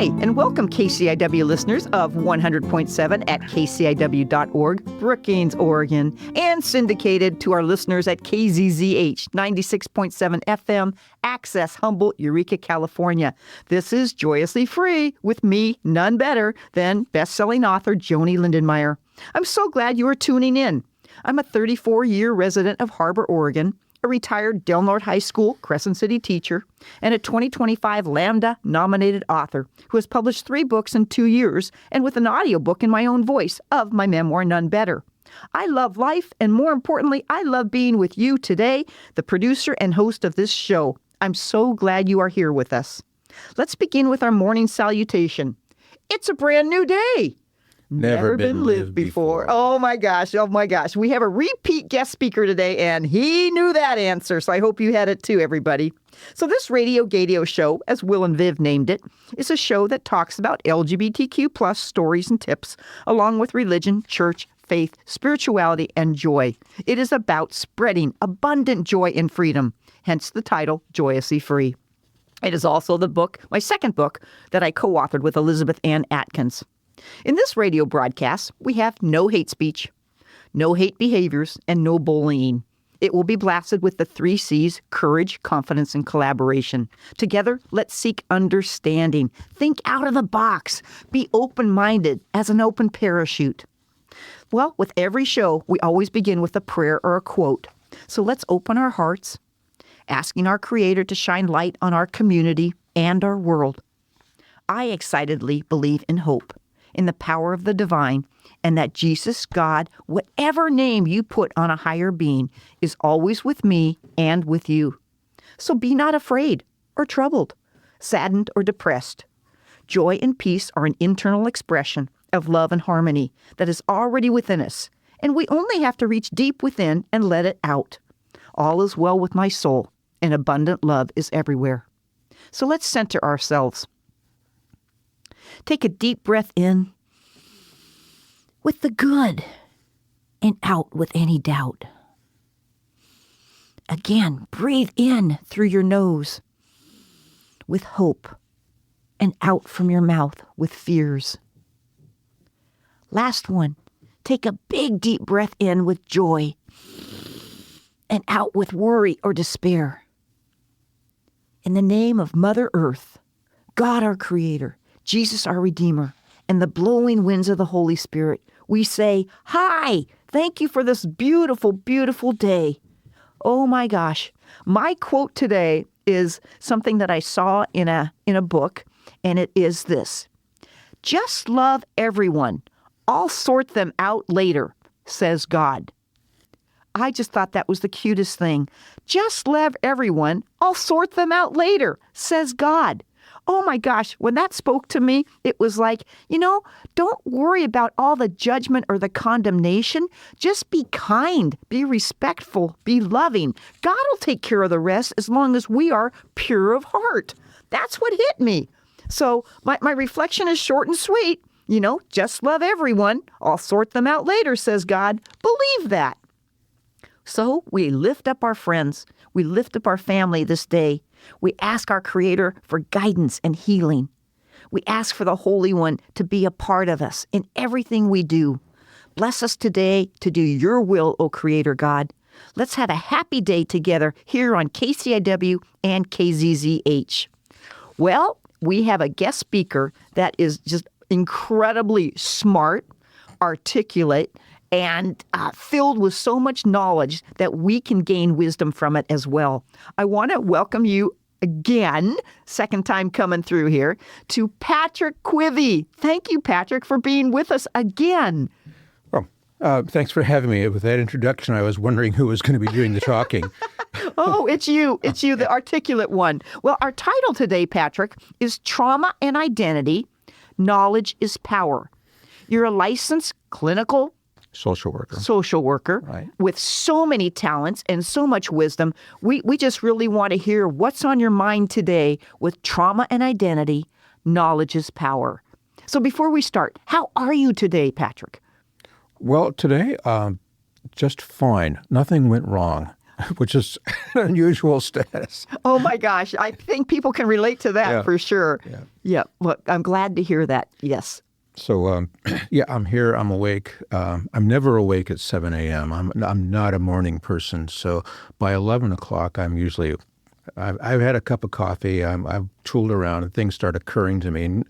Hi, and welcome KCIW listeners of 100.7 at kciw.org, Brookings, Oregon, and syndicated to our listeners at KZZH 96.7 FM, Access, Humboldt, Eureka, California. This is Joyously Free with me, none better than best-selling author Joanie Lindenmeyer. I'm so glad you are tuning in. I'm a 34-year resident of Harbor, Oregon, a retired Del Norte High School Crescent City teacher, and a 2025 Lambda-nominated author who has published 3 books in 2 years and with an audiobook in my own voice of my memoir, None Better. I love life, and more importantly, I love being with you today, the producer and host of this show. I'm so glad you are here with us. Let's begin with our morning salutation. It's a brand new day. Never been lived before. Oh my gosh. We have a repeat guest speaker today, and he knew that answer, so I hope you had it too, everybody. So this Radio Gadio show, as Will and Viv named it, is a show that talks about LGBTQ plus stories and tips, along with religion, church, faith, spirituality, and joy. It is about spreading abundant joy and freedom, hence the title, Joyously Free. It is also the book, my second book, that I co-authored with Elizabeth Ann Atkins. In this radio broadcast, we have no hate speech, no hate behaviors, and no bullying. It will be blasted with the 3 C's, courage, confidence, and collaboration. Together, let's seek understanding. Think out of the box. Be open-minded as an open parachute. Well, with every show, we always begin with a prayer or a quote. So let's open our hearts, asking our Creator to shine light on our community and our world. I excitedly believe in hope, in the power of the divine, and that Jesus, God, whatever name you put on a higher being, is always with me and with you. So be not afraid or troubled, saddened or depressed. Joy and peace are an internal expression of love and harmony that is already within us, and we only have to reach deep within and let it out. All is well with my soul, and abundant love is everywhere. So let's center ourselves. Take a deep breath in with the good and out with any doubt. Again, breathe in through your nose with hope and out from your mouth with fears. Last one, take a big deep breath in with joy and out with worry or despair. In the name of Mother Earth, God our Creator, Jesus our Redeemer, and the blowing winds of the Holy Spirit, we say, hi, thank you for this beautiful, beautiful day. Oh my gosh. My quote today is something that I saw in a book, and it is this: just love everyone. I'll sort them out later, says God. I just thought that was the cutest thing. Just love everyone. I'll sort them out later, says God. Oh my gosh, when that spoke to me, it was like, don't worry about all the judgment or the condemnation. Just be kind, be respectful, be loving. God will take care of the rest as long as we are pure of heart. That's what hit me. So my reflection is short and sweet. Just love everyone. I'll sort them out later, says God. Believe that. So we lift up our friends. We lift up our family this day. We ask our Creator for guidance and healing. We ask for the Holy One to be a part of us in everything we do. Bless us today to do your will, O Creator God. Let's have a happy day together here on KCIW and KZZH. Well, we have a guest speaker that is just incredibly smart, articulate, and filled with so much knowledge that we can gain wisdom from it as well. I want to welcome you again, second time coming through here, to Patrick Quivey. Thank you, Patrick, for being with us again. Well, thanks for having me. With that introduction, I was wondering who was going to be doing the talking. Oh, it's you. It's you, the articulate one. Well, our title today, Patrick, is Trauma and Identity, Knowledge is Power. You're a licensed clinical Social worker. Right. With so many talents and so much wisdom. We just really want to hear what's on your mind today with trauma and identity. Knowledge is power. So before we start, how are you today, Patrick? Well, today, just fine. Nothing went wrong. which is an unusual status. Oh my gosh. I think people can relate to that for sure. Yeah. Yeah. Well, I'm glad to hear that. Yes. So, I'm here. I'm awake. I'm never awake at 7 a.m. I'm not a morning person. So by 11 o'clock, I've had a cup of coffee. I've tooled around and things start occurring to me. And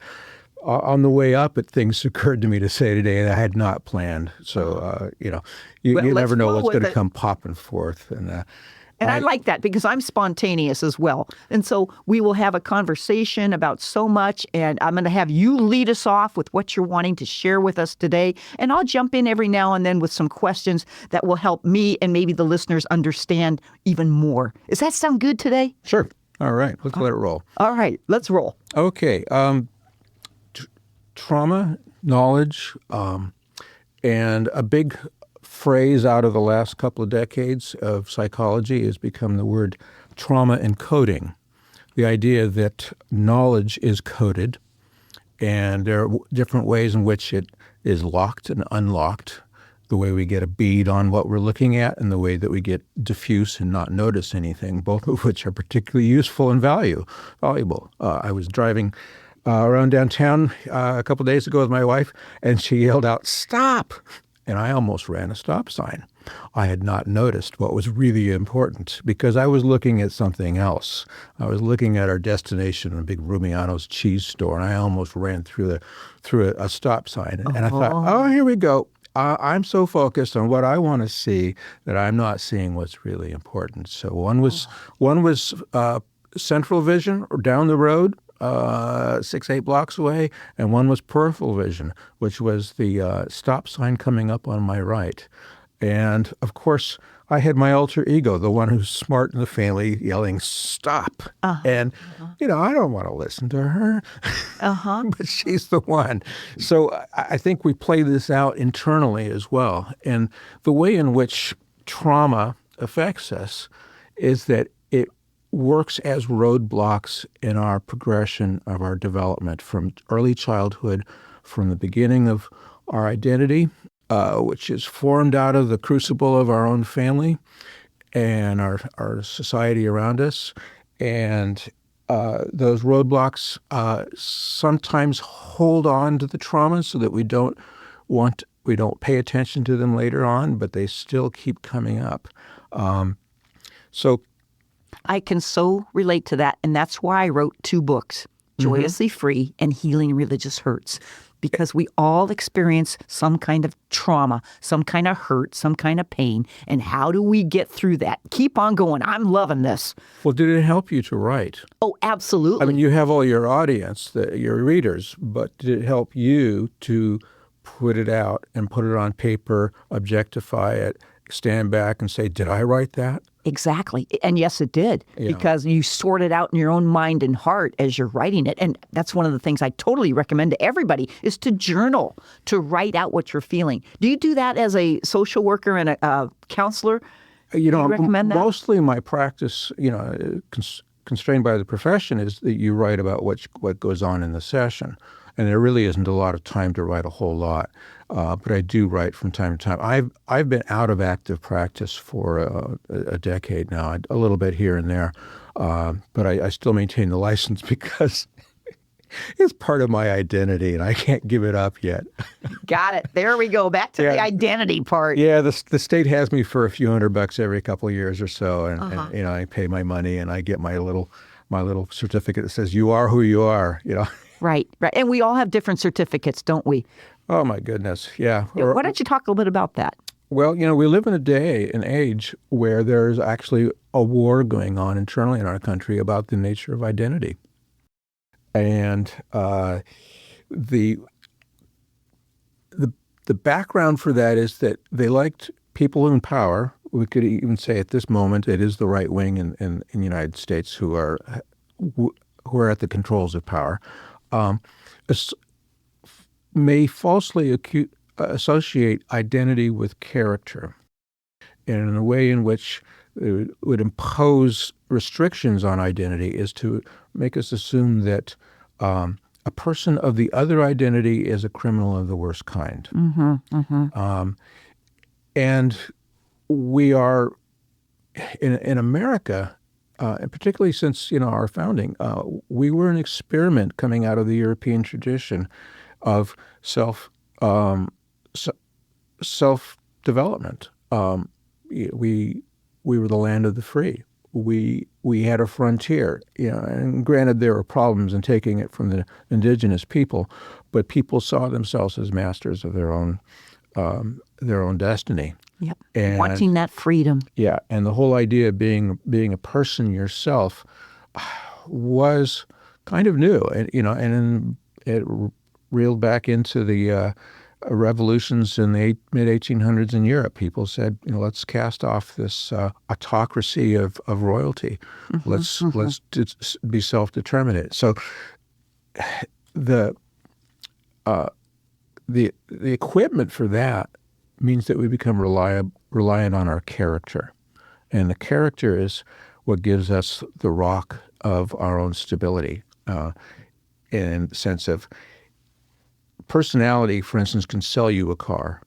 on the way up, things occurred to me to say today that I had not planned. So, you never know what's going to come popping forth. And I like that because I'm spontaneous as well. And so we will have a conversation about so much, and I'm going to have you lead us off with what you're wanting to share with us today. And I'll jump in every now and then with some questions that will help me and maybe the listeners understand even more. Does that sound good today? Sure. All right. Let's let it roll. All right. Let's roll. Okay. Trauma, knowledge, and a big phrase out of the last couple of decades of psychology has become the word trauma encoding. The idea that knowledge is coded, and there are different ways in which it is locked and unlocked, the way we get a bead on what we're looking at and the way that we get diffuse and not notice anything, both of which are particularly useful and valuable. I was driving around downtown a couple of days ago with my wife, and she yelled out, "Stop!" And I almost ran a stop sign. I had not noticed what was really important because I was looking at something else. I was looking at our destination, a big Rumiano's cheese store, and I almost ran through a stop sign. And I thought, oh, here we go. I'm so focused on what I want to see that I'm not seeing what's really important. So one was central vision or down the road, 6-8 blocks away, and one was peripheral vision, which was the stop sign coming up on my right. And of course, I had my alter ego, the one who's smart in the family, yelling, "Stop!" And I don't want to listen to her, but she's the one. So I think we play this out internally as well. And the way in which trauma affects us is that it works as roadblocks in our progression of our development from early childhood, from the beginning of our identity, which is formed out of the crucible of our own family and our society around us. And those roadblocks sometimes hold on to the trauma so that we don't pay attention to them later on, but they still keep coming up. So I can so relate to that. And that's why I wrote 2 books, Joyously Free and Healing Religious Hurts, because we all experience some kind of trauma, some kind of hurt, some kind of pain. And how do we get through that? Keep on going. I'm loving this. Well, did it help you to write? Oh, absolutely. I mean, you have all your audience, your readers, but did it help you to put it out and put it on paper, objectify it, stand back and say, did I write that? Exactly. And yes, it did, because you sort it out in your own mind and heart as you're writing it. And that's one of the things I totally recommend to everybody is to journal, to write out what you're feeling. Do you do that as a social worker and a counselor? Do you recommend that? Mostly my practice, constrained by the profession, is that you write about what goes on in the session. And there really isn't a lot of time to write a whole lot. But I do write from time to time. I've been out of active practice for a decade now, a little bit here and there. But I still maintain the license because it's part of my identity, and I can't give it up yet. Got it. There we go. Back to the identity part. Yeah, the state has me for a few $100 every couple of years or so, and I pay my money, and I get my little certificate that says you are who you are. Right. And we all have different certificates, don't we? Oh, my goodness. Yeah. Why don't you talk a little bit about that? Well, we live in an age where there's actually a war going on internally in our country about the nature of identity. And the background for that is that they liked people in power. We could even say at this moment it is the right wing in the United States who are at the controls of power. May falsely associate identity with character, and in a way in which it would impose restrictions on identity is to make us assume that a person of the other identity is a criminal of the worst kind. And we are in America, and particularly since our founding, we were an experiment coming out of the European tradition of self development. We were the land of the free. We had a frontier, and granted there were problems in taking it from the indigenous people, but people saw themselves as masters of their own destiny. Yep. And Wanting that freedom. yeah, and the whole idea of being a person yourself was kind of new, and it reeled back into the revolutions in the mid 1800s in Europe. People said, let's cast off this autocracy of royalty. Let's be self-determinate. So the equipment for that means that we become reliant on our character. And the character is what gives us the rock of our own stability, in the sense of personality, for instance, can sell you a car,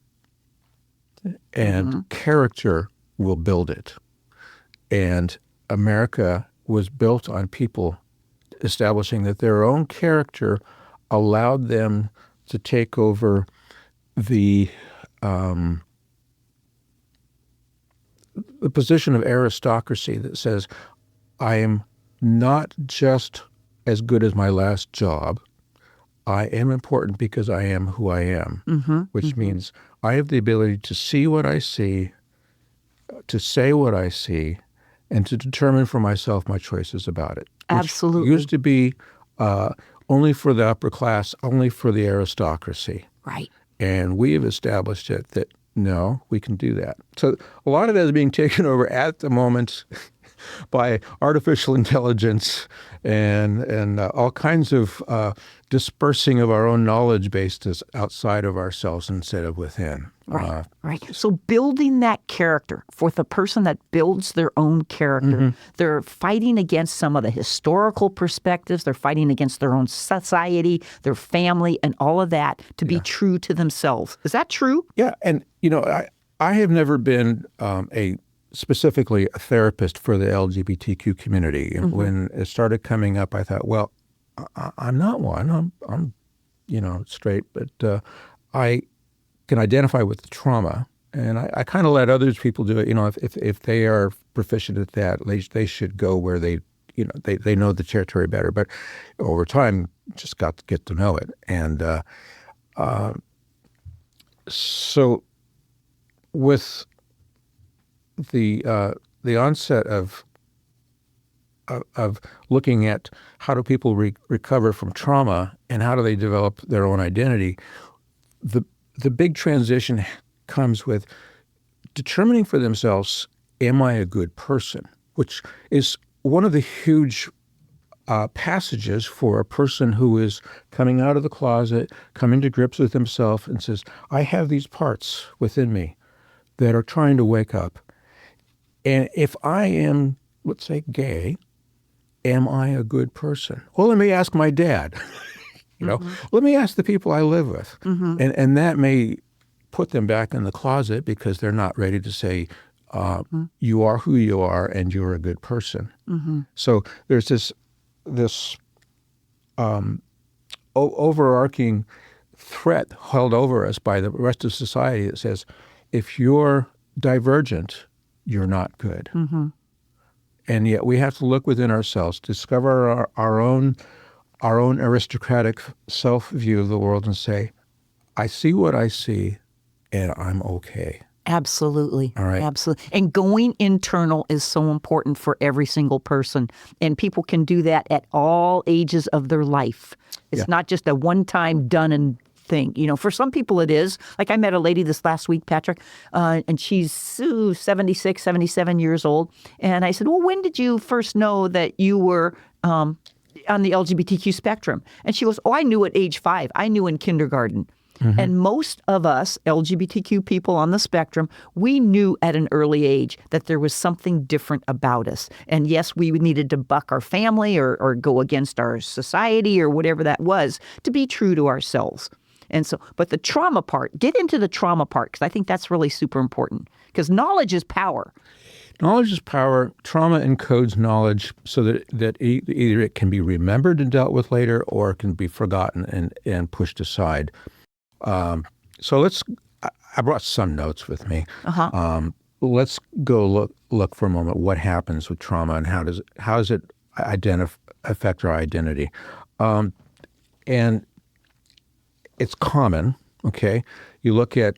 and character will build it. And America was built on people establishing that their own character allowed them to take over the position of aristocracy that says, I am not just as good as my last job. I am important because I am who I am, which means I have the ability to see what I see, to say what I see, and to determine for myself my choices about it. Absolutely. Which used to be only for the upper class, only for the aristocracy. Right. And we have established it that, no, we can do that. So a lot of that is being taken over at the moment by artificial intelligence and all kinds of dispersing of our own knowledge bases outside of ourselves instead of within. Right, right. So building that character for the person that builds their own character, they're fighting against some of the historical perspectives. They're fighting against their own society, their family, and all of that to be true to themselves. Is that true? Yeah, and I have never been specifically a therapist for the LGBTQ community. And when it started coming up, I thought, well, I'm not one. I'm straight, but I can identify with the trauma, and I kind of let others people do it. If they are proficient at that, they should go where they know the territory better. But over time, just got to get to know it, and so with the onset of looking at how do people recover from trauma and how do they develop their own identity, the big transition comes with determining for themselves, am I a good person? Which is one of the huge passages for a person who is coming out of the closet, coming to grips with himself and says, I have these parts within me that are trying to wake up. And if I am, let's say, gay, am I a good person? Well, let me ask my dad. Let me ask the people I live with. And that may put them back in the closet because they're not ready to say, you are who you are and you're a good person. So there's this overarching threat held over us by the rest of society that says, if you're divergent, you're not good. And yet we have to look within ourselves, discover our own aristocratic self-view of the world and say, I see what I see and I'm okay. Absolutely. All right. Absolutely. And going internal is so important for every single person. And people can do that at all ages of their life. It's not just a one-time done and thing. For some people it is. Like I met a lady this last week, Patrick, and she's 76, 77 years old. And I said, well, when did you first know that you were on the LGBTQ spectrum? And she goes, I knew at age 5. I knew in kindergarten. And most of us LGBTQ people on the spectrum, we knew at an early age that there was something different about us. And yes, we needed to buck our family or go against our society or whatever that was to be true to ourselves. And so, but the trauma part, get into the trauma part, because I think that's really super important, because knowledge is power. Knowledge is power. Trauma encodes knowledge so that either it can be remembered and dealt with later, or it can be forgotten and pushed aside. So I brought some notes with me. Let's go look for a moment what happens with trauma and how does it affect our identity. And it's common, okay? You look at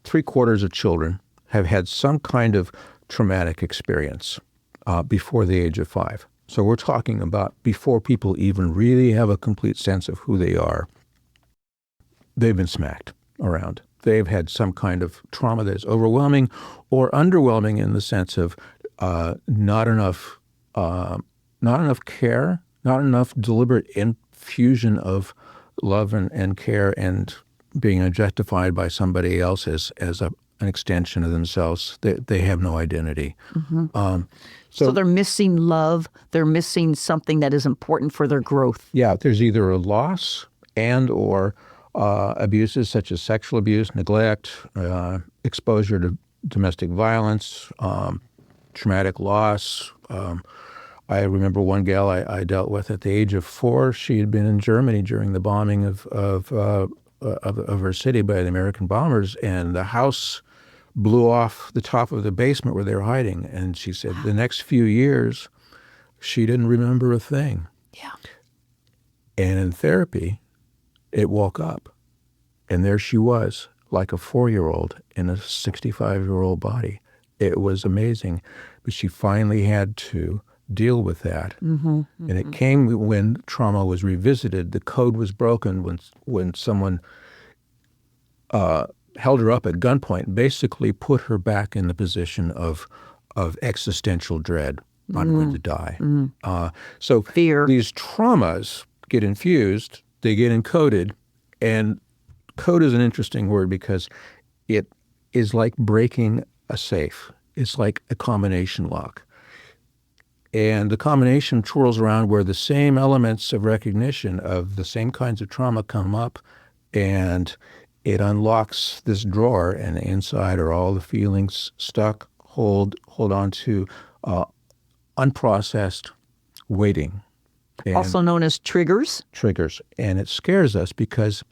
3/4 of children have had some kind of traumatic experience before the age of 5. So we're talking about before people even really have a complete sense of who they are. They've been smacked around. They've had some kind of trauma that is overwhelming or underwhelming in the sense of not enough care, not enough deliberate infusion of love and care, and being objectified by somebody else as an extension of themselves. They have no identity. So they're missing love. They're missing something that is important for their growth. Yeah, there's either a loss or abuses such as sexual abuse, neglect, exposure to domestic violence, traumatic loss. I remember one gal I dealt with at the age of 4. She had been in Germany during the bombing of her city by the American bombers, and the house blew off the top of the basement where they were hiding. And she said the next few years, she didn't remember a thing. Yeah. And in therapy, it woke up. And there she was, like a 4-year-old in a 65-year-old body. It was amazing. But she finally had to deal with that. And it came when trauma was revisited. The code was broken when someone held her up at gunpoint and basically put her back in the position of existential dread. I'm going to die. So fear. These traumas get infused, they get encoded, and code is an interesting word because it is like breaking a safe. It's like a combination lock. And the combination twirls around where the same elements of recognition of the same kinds of trauma come up, and it unlocks this drawer, and inside are all the feelings stuck, hold on to, unprocessed, waiting. Also known as triggers. Triggers. And it scares us because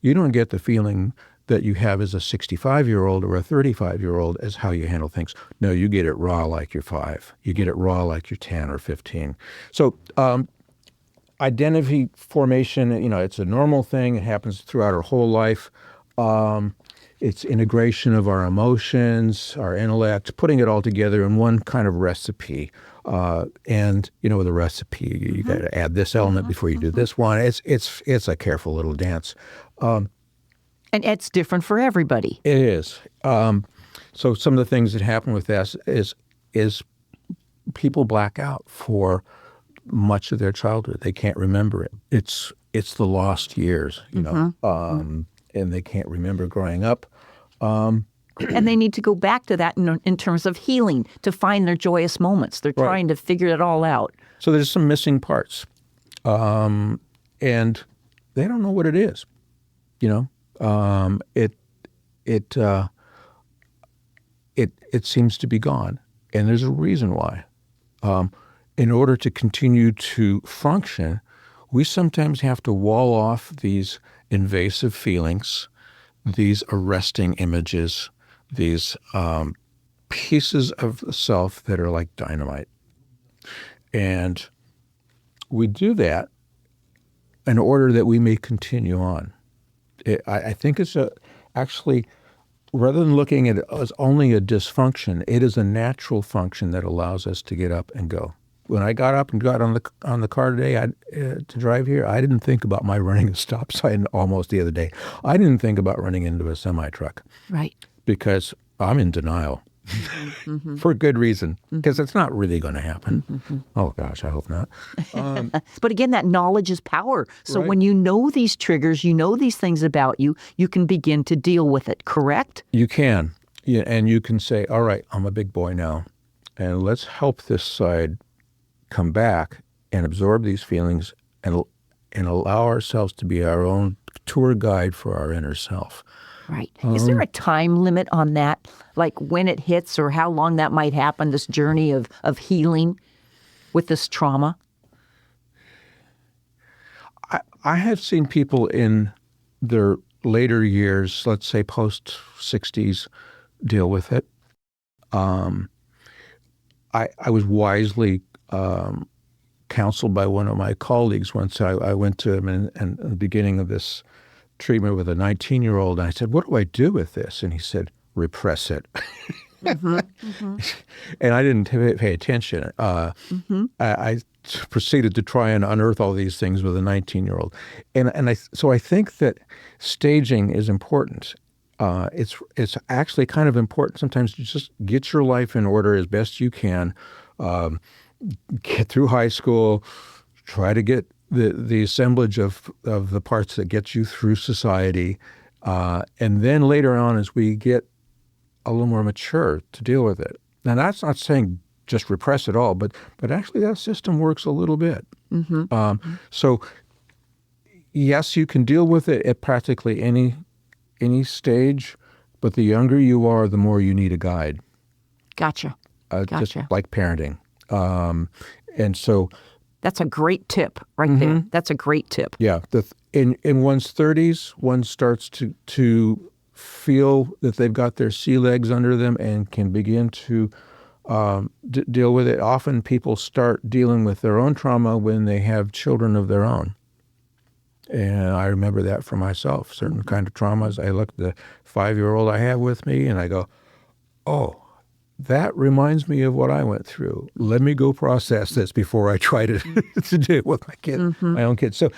you don't get the feeling that you have as a 65-year-old or a 35-year-old as how you handle things. No, you get it raw like you're 5. You get it raw like you're 10 or 15. So identity formation, it's a normal thing. It happens throughout our whole life. It's integration of our emotions, our intellect, putting it all together in one kind of recipe. And with a recipe, you got to add this element before you do this one. It's a careful little dance. And it's different for everybody. It is. So some of the things that happen with this is people black out for much of their childhood. They can't remember it. It's the lost years, and they can't remember growing up. And they need to go back to that in terms of healing to find their joyous moments. They're trying to figure it all out. So there's some missing parts, and they don't know what it is. It seems to be gone, and there's a reason why. In order to continue to function, we sometimes have to wall off these invasive feelings, these arresting images, these pieces of the self that are like dynamite. And we do that in order that we may continue on. I think it's actually, rather than looking at it as only a dysfunction, it is a natural function that allows us to get up and go. When I got up and got on the car today to drive here, I didn't think about my running a stop sign almost the other day. I didn't think about running into a semi-truck. Right. Because I'm in denial. For good reason, because it's not really going to happen. Oh, gosh, I hope not. But again, that knowledge is power. So when you know these triggers, you know these things about you, you can begin to deal with it, correct? You can. Yeah, and you can say, all right, I'm a big boy now, and let's help this side come back and absorb these feelings and allow ourselves to be our own tour guide for our inner self. Right. Is there a time limit on that? Like when it hits or how long that might happen, this journey of healing with this trauma? I have seen people in their later years, let's say post-60s, deal with it. I was wisely counseled by one of my colleagues once. I went to him in the beginning of this treatment with a 19-year-old, and I said, "What do I do with this?" And he said, "Repress it." And I didn't pay attention. I proceeded to try and unearth all these things with a 19-year-old. So I think that staging is important. It's actually kind of important sometimes to just get your life in order as best you can, get through high school, try to get the assemblage of the parts that get you through society, and then later on as we get a little more mature to deal with it. Now that's not saying just repress it all, but actually that system works a little bit. So yes, you can deal with it at practically any stage, but the younger you are, the more you need a guide. Gotcha. Just like parenting. And so that's a great tip right there. That's a great tip. Yeah. In one's 30s, one starts to feel that they've got their sea legs under them and can begin to deal with it. Often people start dealing with their own trauma when they have children of their own. And I remember that for myself, certain kind of traumas. I look at the 5-year-old I have with me and I go, oh, that reminds me of what I went through. Let me go process this before I try to do it with my kid, my own kids. So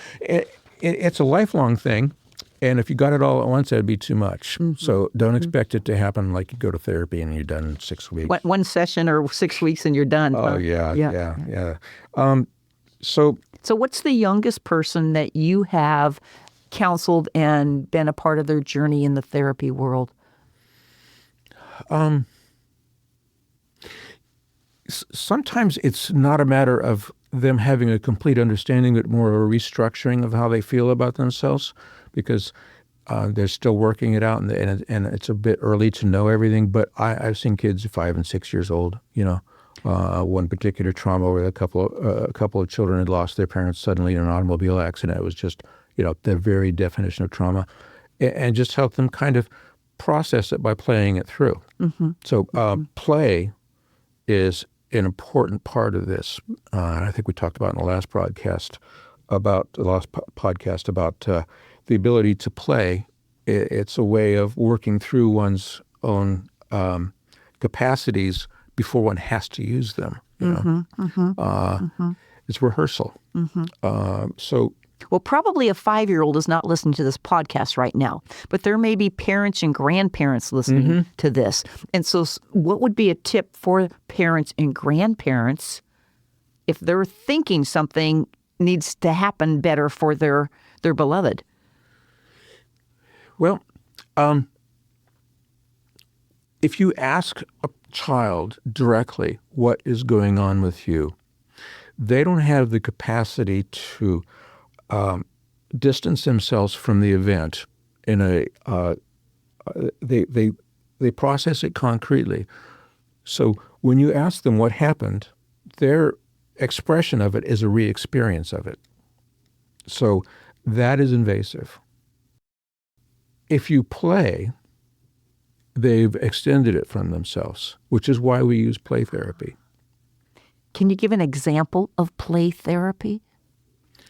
it's a lifelong thing. And if you got it all at once, that'd be too much. So don't expect it to happen like you go to therapy and you're done in 6 weeks. One session or 6 weeks and you're done. Oh, yeah. So what's the youngest person that you have counseled and been a part of their journey in the therapy world? Sometimes it's not a matter of them having a complete understanding, but more of a restructuring of how they feel about themselves, because they're still working it out, and it's a bit early to know everything. But I've seen kids 5 and 6 years old. One particular trauma where a couple of children had lost their parents suddenly in an automobile accident. It was just the very definition of trauma, and just help them kind of process it by playing it through. So play is an important part of this. I think we talked about in the last podcast about the ability to play. It's a way of working through one's own capacities before one has to use them. It's rehearsal. Well, probably a 5-year-old is not listening to this podcast right now, but there may be parents and grandparents listening to this. And so what would be a tip for parents and grandparents if they're thinking something needs to happen better for their beloved? Well, if you ask a child directly what is going on with you, they don't have the capacity to distance themselves from the event in they process it concretely. So when you ask them what happened, their expression of it is a re-experience of it. So that is invasive. If you play, they've extended it from themselves, which is why we use play therapy. Can you give an example of play therapy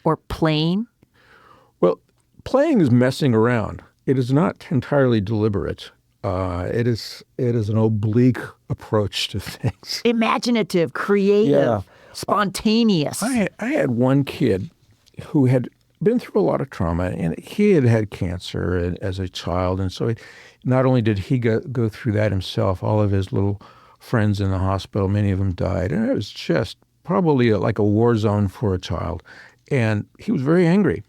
or playing? Well, playing is messing around. It is not entirely deliberate. It is an oblique approach to things. Imaginative, creative, spontaneous. I had one kid who had been through a lot of trauma, and he had had cancer as a child, and so not only did he go through that himself, all of his little friends in the hospital, many of them died, and it was just probably like a war zone for a child. And he was very angry,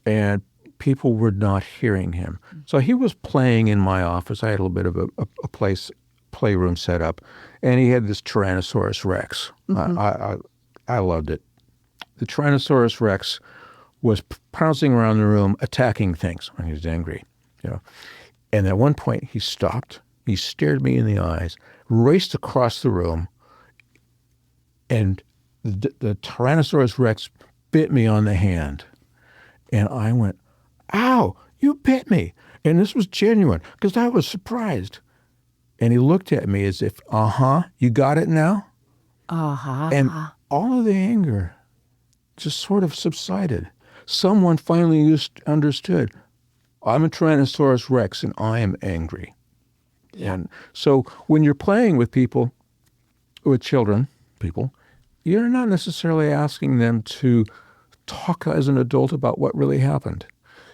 and people were not hearing him. So he was playing in my office. I had a little bit of a playroom set up, and he had this Tyrannosaurus Rex. I loved it. The Tyrannosaurus Rex was pouncing around the room, attacking things when he was angry. You know, and at one point he stopped. He stared me in the eyes, raced across the room, and the Tyrannosaurus Rex bit me on the hand. And I went, "Ow, you bit me." And this was genuine because I was surprised. And he looked at me as if, you got it now? And all of the anger just sort of subsided. Someone finally understood, I'm a Tyrannosaurus Rex and I am angry. Yeah. And so when you're playing with people, with people, you're not necessarily asking them to talk as an adult about what really happened.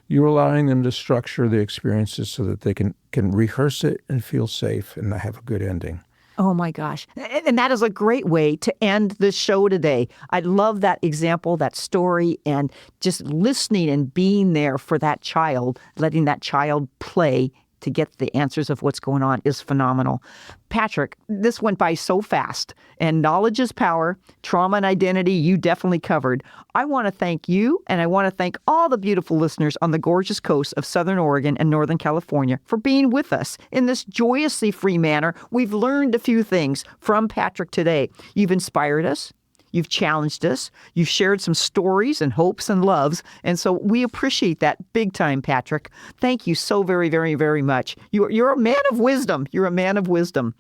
You're allowing them to structure the experiences so that they can rehearse it and feel safe and have a good ending. Oh, my gosh. And that is a great way to end the show today. I love that example, that story, and just listening and being there for that child, letting that child play to get the answers of what's going on is phenomenal. Patrick, this went by so fast, and knowledge is power. Trauma and identity, you definitely covered. I want to thank you, and I want to thank all the beautiful listeners on the gorgeous coast of Southern Oregon and Northern California for being with us in this joyously free manner. We've learned a few things from Patrick today. You've inspired us. You've challenged us. You've shared some stories and hopes and loves. And so we appreciate that big time, Patrick. Thank you so very, very, very much. You're a man of wisdom. You're a man of wisdom.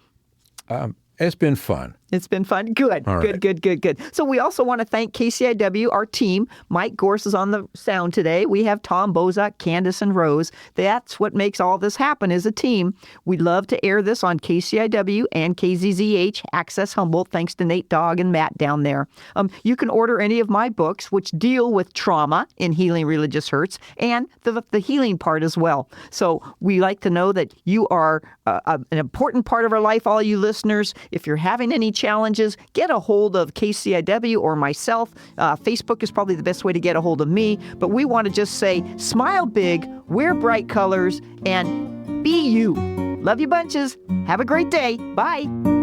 It's been fun. It's been fun. Good, All right. Good. So we also want to thank KCIW, our team. Mike Gorse is on the sound today. We have Tom Bozak, Candace, and Rose. That's what makes all this happen is a team. We love to air this on KCIW and KZZH, Access Humboldt, thanks to Nate Dogg and Matt down there. You can order any of my books, which deal with trauma in healing religious hurts and the healing part as well. So we like to know that you are an important part of our life, all you listeners. If you're having any challenges, get a hold of KCIW or myself. Facebook is probably the best way to get a hold of me, but we want to just say, smile big, wear bright colors, and be you. Love you bunches. Have a great day. Bye.